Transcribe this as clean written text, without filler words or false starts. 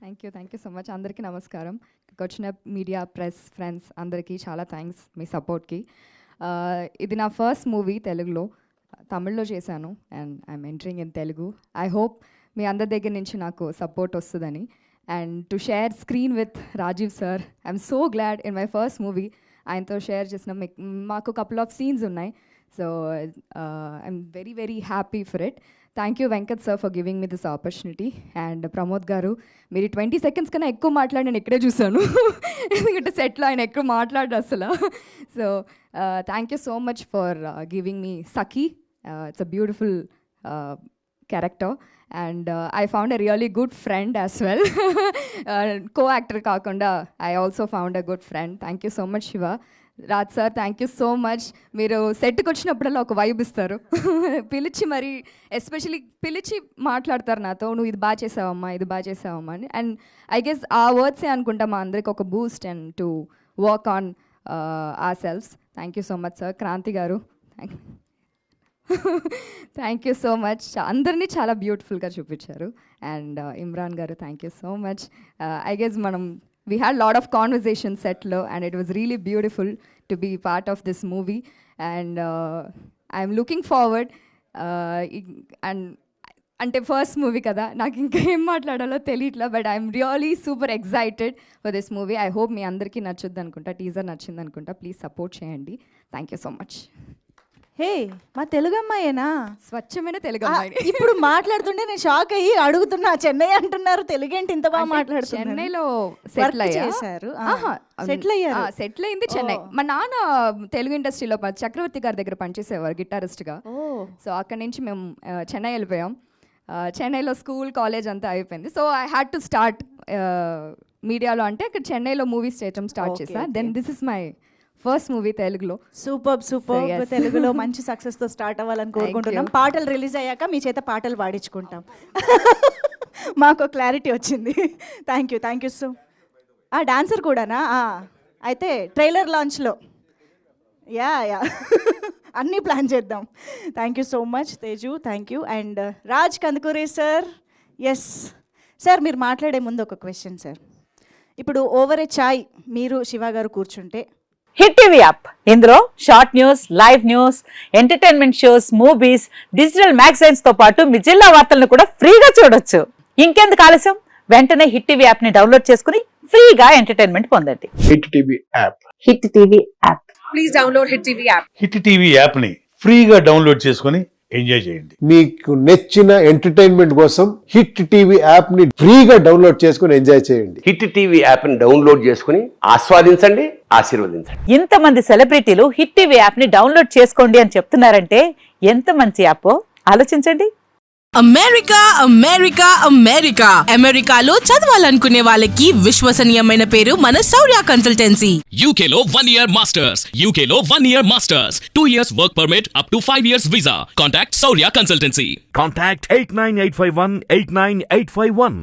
Thank you so much. అందరికీ నమస్కారం. ఇక్కడికి వచ్చిన మీడియా, ప్రెస్, ఫ్రెండ్స్ అందరికీ చాలా థ్యాంక్స్ మీ సపోర్ట్కి. ఇది నా ఫస్ట్ మూవీ తెలుగులో. తమిళ్లో చేశాను and I'm entering in Telugu. I hope మీ అందరి దగ్గర నుంచి నాకు సపోర్ట్ వస్తుందని. And to share screen with Rajeev sir, I'm so glad in my first movie ఆయనతో షేర్ చేసిన మాకు కపుల్ ఆఫ్ సీన్స్ ఉన్నాయి. So I'm very very happy for it. Thank you Venkat sir for giving me this opportunity. And Pramod garu, మీరు 20 seconds కన్నా ఎక్కువ మాట్లాడి నేను ఇక్కడే చూసాను. ఎందుకంటే సెట్లో ఆయన ఎక్కువ మాట్లాడరు అసలు. So thank you so much for giving me Sakhi. It's a beautiful character and I found a really good friend as well. Co-actor కాకుండా I also found a good friend. Thank you so much Shiva. Raj sir, thank you so much. మీరు సెట్కి వచ్చినప్పుడల్లా ఒక vibe ఇస్తారు. పిలిచి మరి especially పిలిచి మాట్లాడతారు నాతో, నువ్వు ఇది బాగా చేసావమ్మా, ఇది బాగా చేసావమ్మా అని. అండ్ ఐ గెస్ ఆ వర్డ్సే అనుకుంటా మా అందరికి ఒక boost and to work on our selves. Thank you so much sir. Kranthi గారు, థ్యాంక్ యూ సో మచ్. అందరినీ చాలా బ్యూటిఫుల్గా చూపించారు. అండ్ ఇమ్రాన్ గారు, thank you so much. I guess we had a lot of conversations set low and it was really beautiful to be part of this movie and I'm looking forward and ante first movie kada నాకు ఇంకా ఏం మాట్లాడాలో తెలియట్లా, but I'm really super excited for this movie. I hope మీ అందరికీ నచ్చుద్ది అనుకుంటా. Teaser నచ్చింది అనుకుంటా. ప్లీజ్ సపోర్ట్ చేయండి. Thank you so much. Hey, మా తెలుగు అమ్మాయేనా? స్వచ్ఛమైన తెలుగు అమ్మాయి. ఇప్పుడు మాట్లాడుతుంటే నేను షాక్ అయ్యి అడుగుతున్నా, చెన్నై అంటున్నారు, తెలుగేంటి ఇంత బాగా మాట్లాడుతున్నారు? చెన్నైలో సెటిల్ అయ్యారు. సెటిల్ అయింది చెన్నై. మా నాన్న తెలుగు ఇండస్ట్రీలో చక్రవర్తి గారి దగ్గర పనిచేసేవారు గిటారిస్ట్గా. సో అక్కడి నుంచి మేము చెన్నై వెళ్ళిపోయాం. చెన్నైలో స్కూల్, కాలేజ్ అంతా అయిపోయింది. So I had to start మీడియాలో. అంటే అక్కడ చెన్నైలో మూవీస్ చేయటం స్టార్ట్ చేసా. Then this is my first movie తెలుగులో. సూపర్. తెలుగులో మంచి సక్సెస్ తో స్టార్ట్ అవ్వాలని కోరుకుంటున్నాం. పాటలు రిలీజ్ అయ్యాక మీ చేత పాటలు పాడించుకుంటాం. మాకు క్లారిటీ వచ్చింది. Thank you so. డాన్సర్ కూడానా? అయితే ట్రైలర్ లాంచ్లో యా అన్నీ ప్లాన్ చేద్దాం. Thank you so much Teju. Thank you. And Raj Kandukuri sir. Yes sir, మీరు మాట్లాడే ముందు ఒక క్వశ్చన్ సార్. ఇప్పుడు ఓవర్ ఏ చాయ్ మీరు శివ గారు కూర్చుంటే హిట్ టీవీ యాప్, ఇందులో short news, live news, entertainment shows, movies, digital magazines తో పాటు మీ జిల్లా వార్తలను కూడా ఫ్రీగా చూడొచ్చు. ఇంకెందుకు ఆలస్యం, వెంటనే హిట్ టీవీ యాప్ ని డౌన్లోడ్ చేసుకుని ఫ్రీగా ఎంటర్టైన్మెంట్ పొందండి. Hit TV app. Hit TV app. Please download hit TV app. Hit TV app ని ఫ్రీగా డౌన్లోడ్ చేసుకుని ఎంజాయ్ చేయండి. మీకు నచ్చిన ఎంటర్టైన్మెంట్ కోసం హిట్ టీవీ యాప్ ని ఫ్రీగా డౌన్లోడ్ చేసుకుని ఎంజాయ్ చేయండి. హిట్ టీవీ యాప్ ని డౌన్లోడ్ చేసుకుని ఆస్వాదించండి, ఆశీర్వదించండి. ఇంతమంది సెలబ్రిటీలు హిట్ టీవీ యాప్ ని డౌన్లోడ్ చేసుకోండి అని చెప్తున్నారంటే ఎంత మంచి యాప్ ఆలోచించండి. అమెరికాలో చదవాలనుకునే వాళ్ళకి విశ్వసనీయమైన పేరు మన శౌర్య కన్సల్టెన్సీ. UK లో 1 year masters, UK లో 1 year masters, 2 years work permit up to 5 years visa. Contact Saurya Consultancy. Contact 89851 89851.